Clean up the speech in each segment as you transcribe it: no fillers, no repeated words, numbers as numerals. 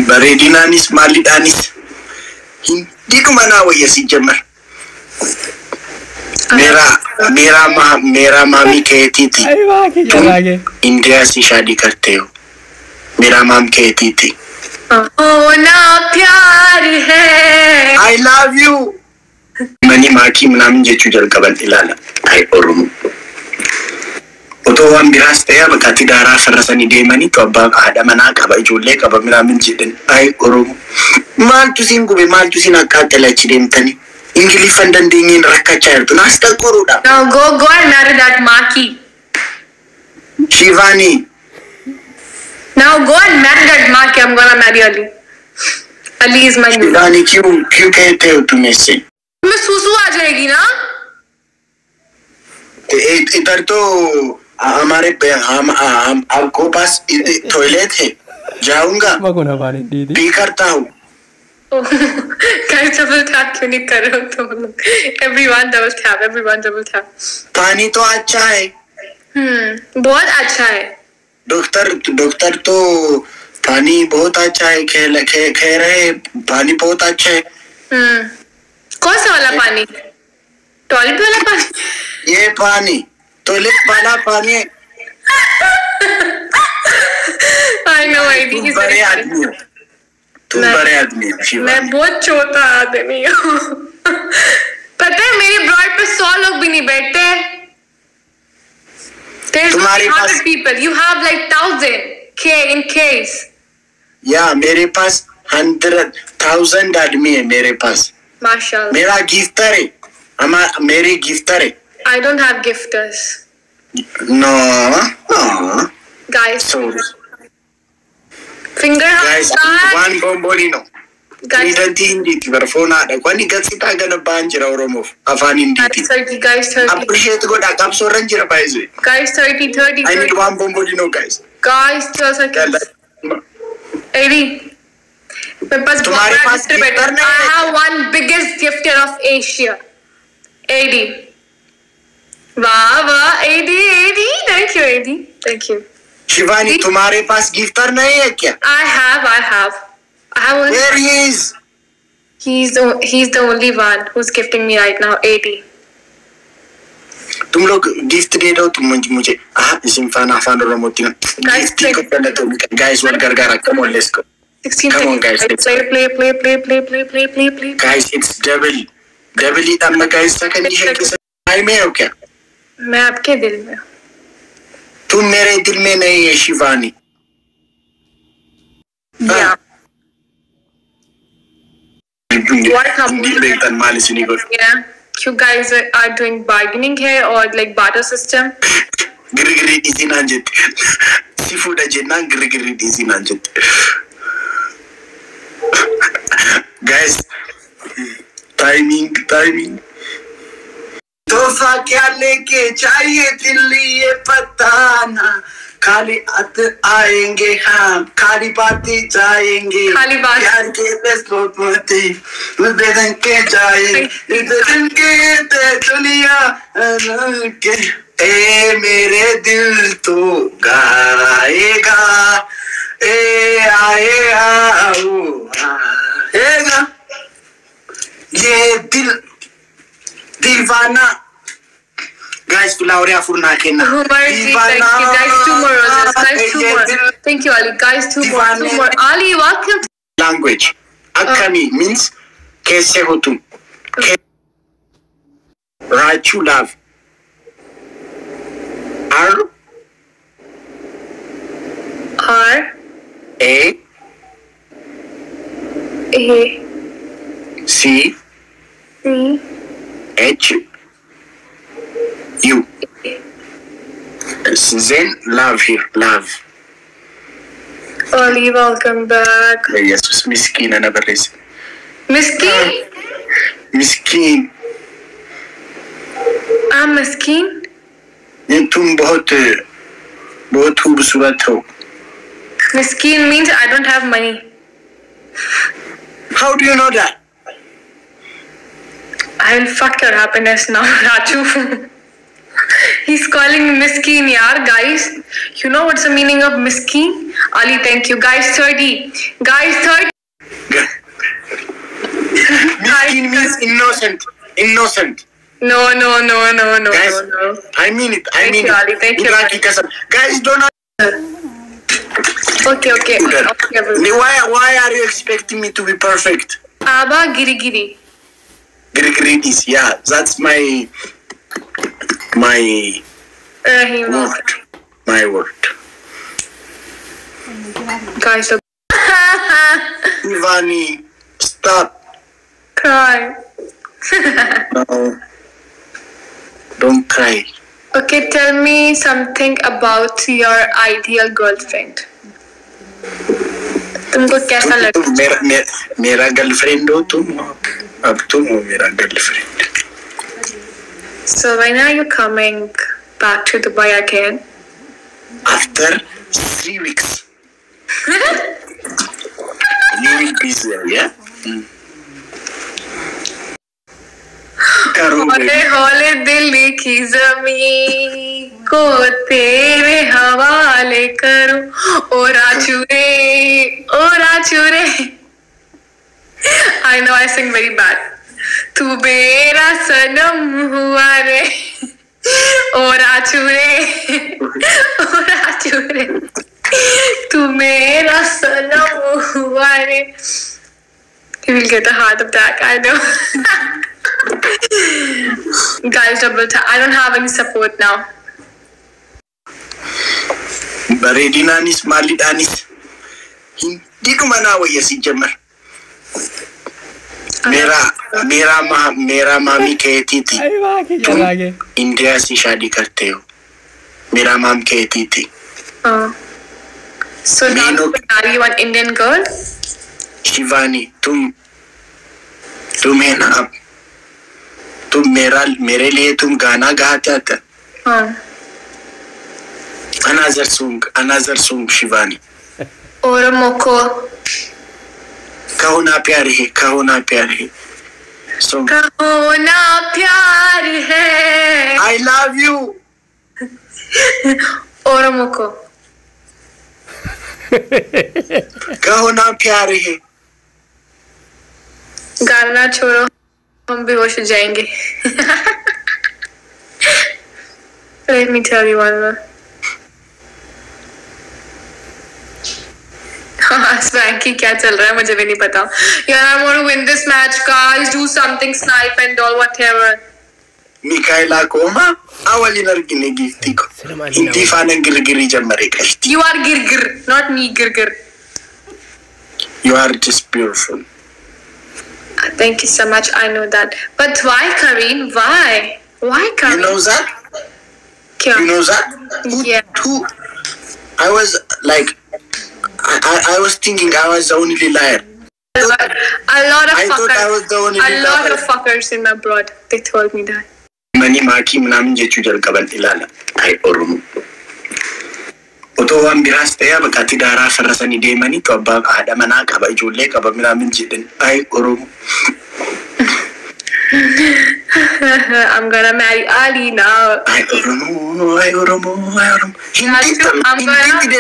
Bareedinaanis maalidhaanis hindidhuma naa wayya si jamar. मेरा मामी कहती थी तुम इंडिया से शादी करते हो. मेरा माम कहती थी होना प्यार है. I love you. Money makii mnamin jechuu jalqaban ilaala. Ay oromo. Otoo waan biraas ta'ee bakka daaraa farrasanii deemanii tu abbaa haadha manaa qaba ijoollee qaba mnamin jedhan. Ay oromo. Maaltu siin gube maaltu siin akkaatala achi deemtanii. English funding rakkacha to nasta koruda. Now go and marry that makii. Shivani. Now go and marry that makii. I'm gonna marry Ali. Ali is my new. Shivani क्यों कहते हो तुम ऐसे? मैं सुसु आ जाएगी ना? इधर तो हमारे हम आपको पास टॉयलेट है. जाऊंगा. मैं कौन पानी दीदी? पी करता हूँ. Guys, double tap क्यों नहीं कर रहे हो तुम लोग? Everyone double tap. पानी तो अच्छा है. बहुत अच्छा है. डॉक्टर तो पानी बहुत अच्छा है कह रहे पानी बहुत अच्छा है. कौन सा वाला पानी? टॉयलेट वाला पानी? ये पानी टॉयलेट वाला पानी है. I know ID. बड़े आदमी. तुम बड़े आदमी हो. मैं बहुत छोटा आदमी हूँ. पता है मेरी ब्रॉड पे 100 लोग भी नहीं बैठते. There's 100 people. You have like 1000 in case. या मेरे पास 100,000 आदमी है मेरे पास. माशाल्लाह. मेरा गिफ्टर है. मेरे गिफ्टर है. I don't have gifters. No. Guys. Finger guys, one bombolino. Guys, hindi phone ada. Kwani gatsita gana banjira oromo. Afan hindi. Guys, 30. Appreciate God. Akap so ranjira paise. Guys, 30. I need one bombolino, guys. Guys, 12 seconds. 80. तुम्हारे पास gifter नहीं है? I have one biggest gifter of Asia. 80. वाह 80. Thank you. Shivani तुम्हारे पास gifter नहीं है क्या? I have one. Where he is? He's the only one who's gifting me right now. 80. तुम लोग गिफ्ट दे दो तुम मुझे. सिंफाना फान रोमोती ना. Guys, what gargara? Come on, let's go. 16 Come on, guys. Play. Guys, it's double. ही तब मैं guys second है किस टाइम में हो क्या? मैं आपके दिल में. तुम मेरे दिल में नहीं है Shivani. Yeah. What happened? Yeah. You guys are doing bargaining here or like barter system? Giri easy nanjet. Seafood ajena giri easy nanjet. Guys, timing. तोहफा क्या लेके चाहिए दिल्ली ये पता ना. खाली आते आएंगे हम खाली बातें जाएंगे. प्यार के बेसमती बेदन के जाएंगे बेदन के दुनिया के. ए मेरे दिल तो गाएगा. ए आएगा ये दिल दीवाना. Guys, flower ya furna kenna. Thank you, guys. 2 more roses. Guys, 2 more. Thank you, Ali. Guys, 2 more. Ali, welcome. Language. Akami means kaise ho tum. Rachu love. R A C H U. Zen love here, love. Ali, welcome back. Yes, miskin and never listen. Miskin? Miskin. I'm miskin? तुम बहुत खूबसूरत हो. Miskin means I don't have money. How do you know that? I'll fuck your happiness now, Rachu. He's calling me miskin, yaar. Guys, you know what's the meaning of miskin? Ali, thank you. Guys, 30. Guys, 30. Miskin means innocent. Innocent. No. Guys, no. I mean it. Thank you, Ali. Thank you. Guys, don't know. Okay. Why are you expecting me to be perfect? Aba giri. Giri is, yeah, that's my word. My word. Guys, Ivani, stop. cry. No, don't cry. Okay, tell me something about your ideal girlfriend. तुमको कैसा लगता है? मेरा girlfriend हो तुम, अब तुम हो मेरा girlfriend. So when are you coming back to Dubai again? After 3 weeks. You will be there, yeah? हौले दिल की ज़मीं को तेरे हवाले करूं ओ राचू रे. I know I sing very bad. तू मेरा सनम हुआ रे ओ राचू रे तू मेरा सनम हुआ रे. He will get a heart attack, I know. Guys, double tap. I don't have any support now. Bareedinaanis maaliidhaanis hindhuma naa wayya si jammar. मेरा मामी कहती थी तुम इंडिया से शादी करते हो. मेरा माम कहती थी. So now you marry one Indian girl? Shivani तुम है ना, अब तुम मेरे लिए तुम गाना गाते थे. Another song Shivani. और मोको कहो ना प्यार है song. कहो ना प्यार है. I love you. और मोको कहो ना प्यार है. गाना छोड़ो, हम बेहोश हो जाएंगे. Let me tell you one more. Swanky, क्या चल रहा है मुझे भी नहीं पता. यार, I want to win this match, guys. Do something, snipe and all, whatever. Mikaela Koma, awali nargine gifti ko. Hindi fana girgiri jammare kashti. You are girgir, not me girgir. You are just beautiful. Thank you so much. I know that. But why, Kareen? Why? Why, Kareen? You know that? Kya? You know that? Yeah. Who? I was like, I was thinking I was the only liar. A lot of I thought I was the only liar. A lot of fuckers in abroad. They told me that. Mani makii mnamin jechuu jalqaban ilala. Ay Oromoo. Otoo waan biraas ta'ee bakka daaraa farrasanii deemanii tu abbaa haadha manaa qaba ijoollee qaba mnamin jedhan. Ay Oromoo. I'm gonna marry Ali now. Ay Oromoo. I'm gonna marry Ali.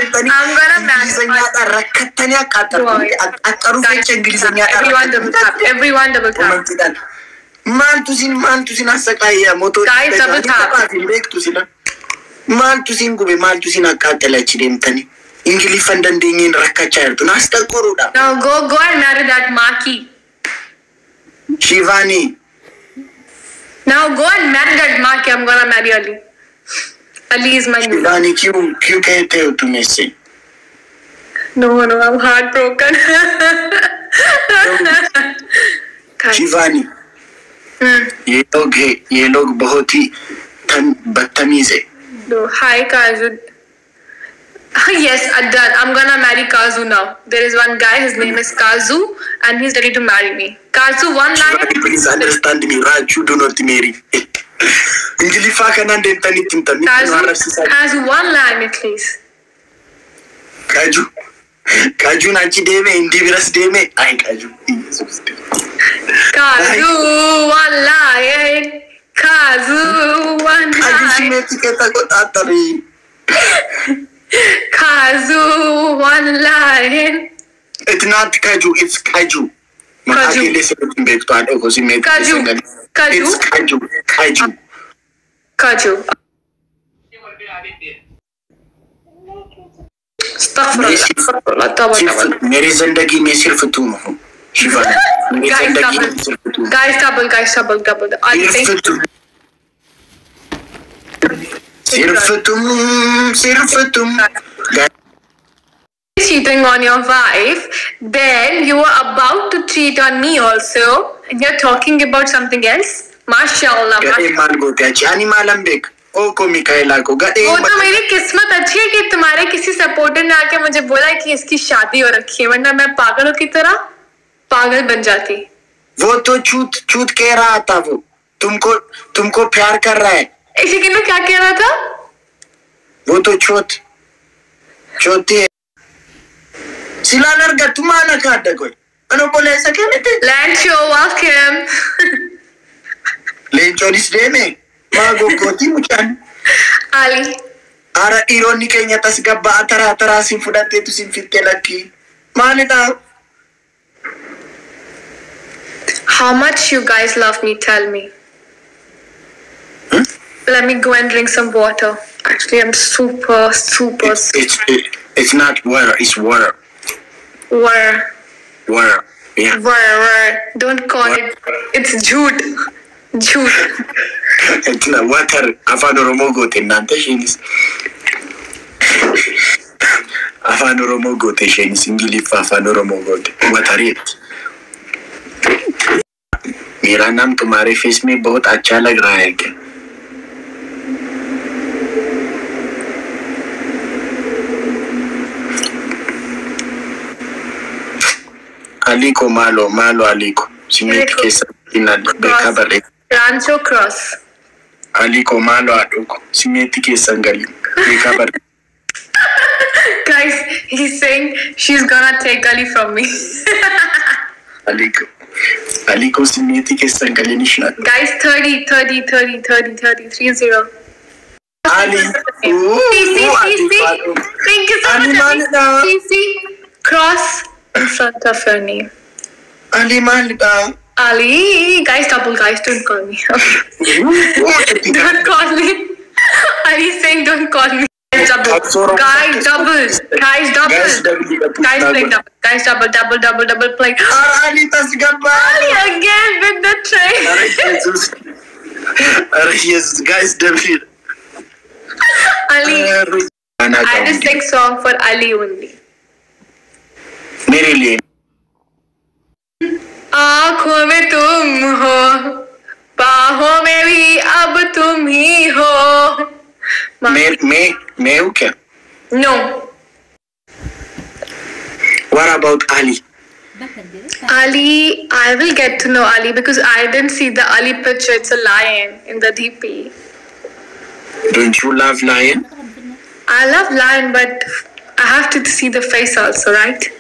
Everyone double tap. Maaltu sin asaqaayya moto. Guys, double tap. Maaltu sin gube maaltu sin akkaatalachi deemtani. Ingiliffan dandeenyeen rakkachaa jirtu naas talqoruudha. Now go and marry that makii. Shivani. Now go and marry that makii. I'm gonna marry Ali. Ali is my new. Shivani, क्यों कहते हो तुम ऐसे? No, I'm heartbroken. Shivani, ये लोग बहुत ही बदतमीज है. Hi Kazu. Yes, done. I'm gonna marry Kazu now. There is one guy, his name is Kazu, and he's ready to marry me. Kazu, one line. Shivani, please understand me. Rachu, do not marry. Kazu, one line, please. Kaju nachi deme, indi viras deme. Ay Kaju. Kazu, one line. Kazu, one line. Kazu, one line. It's not kaju, it's kaju. Kaju. Kaju. Kaju. It's kaju. Kaju. Kaju. मेरी जिंदगी में सिर्फ तुम हो Shivani. Guys, double. सिर्फ तुम. Cheating on your wife, then you are about to cheat on me also, and you're talking about something else. Mashallah. गड़े मान गोते जानी मालूम बेक. ओ को मिकाएला को गड़े. वो तो मेरी किस्मत अच्छी है कि तुम्हारे किसी सपोर्टर ने आके मुझे बोला कि इसकी शादी हो रखी है, वरना मैं पागलों की तरह पागल बन जाती. वो तो चूत कह रहा था. वो तुमको प्यार कर रहा है. ऐसे किन्हों क्या कह रहा था? वो तो चोती है. सिलानर का तुम्हारा काटा कोई. अनु बोले ऐसा क्या लेते? Land show, welcome. Land show इस डे में माँ गोती मुचान. Ali. Ara ironi kenya tas gabba atara sinfudate tu sinfitte laki. Maale ta. How much you guys love me, tell me. Let me go and drink some water. Actually, I'm super. It's not water, it's water. Water. Yeah. Water. Don't call it. It's jhoot. It's not water. Afaan Oromoo goote naante isheenis. Afaan Oromoo goote isheenis Ingiliffa afaan Oromoo goote. Watareet. मेरा नाम तुम्हारे face में बहुत अच्छा लग रहा है क्या? अली को मालो अली को सिमेट के साथ इन देखा बले रांचो क्रॉस अली को मालो आटो को सिमेट के संगली देखा बले. Guys, he's saying she's gonna take Ali from me. Ali को सिमेट के संगली निशान. Guys, 30. Ali. Thank you so much. CC cross in front of your name. Ali Malika. Ali, guys, double, guys, don't call me. Don't call me. Ali saying don't call me. Double. Guys, double. Guys, playing double. Guys, double playing. Ali tasgabba. Ali again with the train. Yes, guys, double. Ali. I just sing song for Ali only. मेरे लिए. आँखों में तुम हो, बाहों में भी अब तुम ही हो. मैं हूँ क्या? No. What about Ali? Ali, I will get to know Ali because I didn't see the Ali picture. It's a lion in the DP. Don't you love lion? I love lion, but I have to see the face also, right?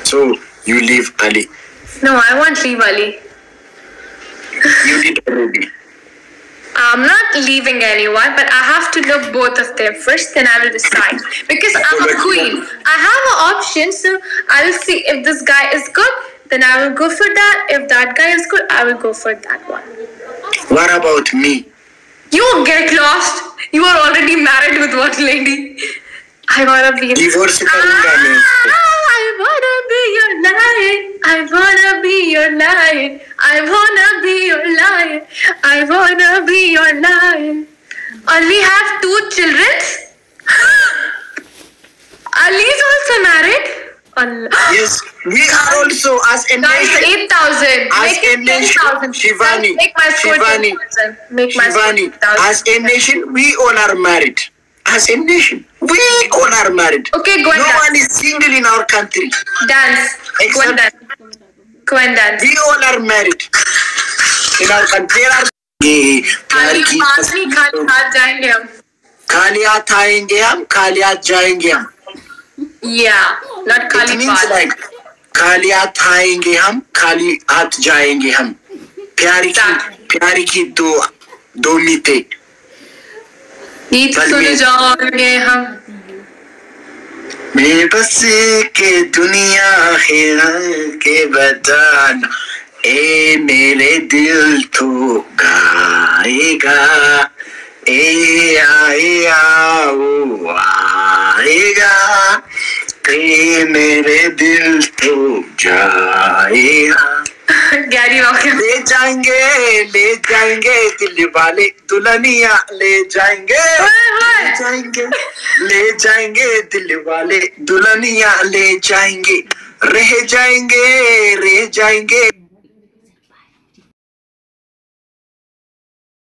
So you leave Ali? No, I won't leave Ali. You did already. I'm not leaving anyone, but I have to look both of them first, then I will decide. Because I'm a queen. I have an option, so I will see if this guy is good, then I will go for that. If that guy is good, I will go for that one. What about me? You get lost. You are already married with what lady? I wanna be. Divorce karunga main. I wanna be your lion. I wanna be your lion. I wanna be your lion. I wanna be your lion. Ali have 2 children. Ali is also married. Allah. Yes, we are also as a nation. 8,000. As a nation, Shivani. Make my score 10,000. Make my Shivani. As a nation, we all are married. As a nation, we all are married. Okay, go and no dance. one is single in our country. Dance. Go and dance. Go and dance. We all are married. In our country, there are. खाली हाथ जाएंगे हम. खाली हाथ आएंगे हम, खाली हाथ जाएंगे हम. Yeah, not खाली It means like खाली हाथ आएंगे हम, खाली हाथ जाएंगे हम. प्यार प्यार की दो मीते गीत सुन जाओगे हम। मैं बस के दुनिया है के बताना, ए मेरे दिल तो गाएगा, ए आओ आएगा, ए मेरे दिल तो जाएगा। गैरी ले जाएंगे दिल वाले दुल्हनिया, ले जाएंगे दिल वाले दुल्हनिया, ले जाएंगे रह जाएंगे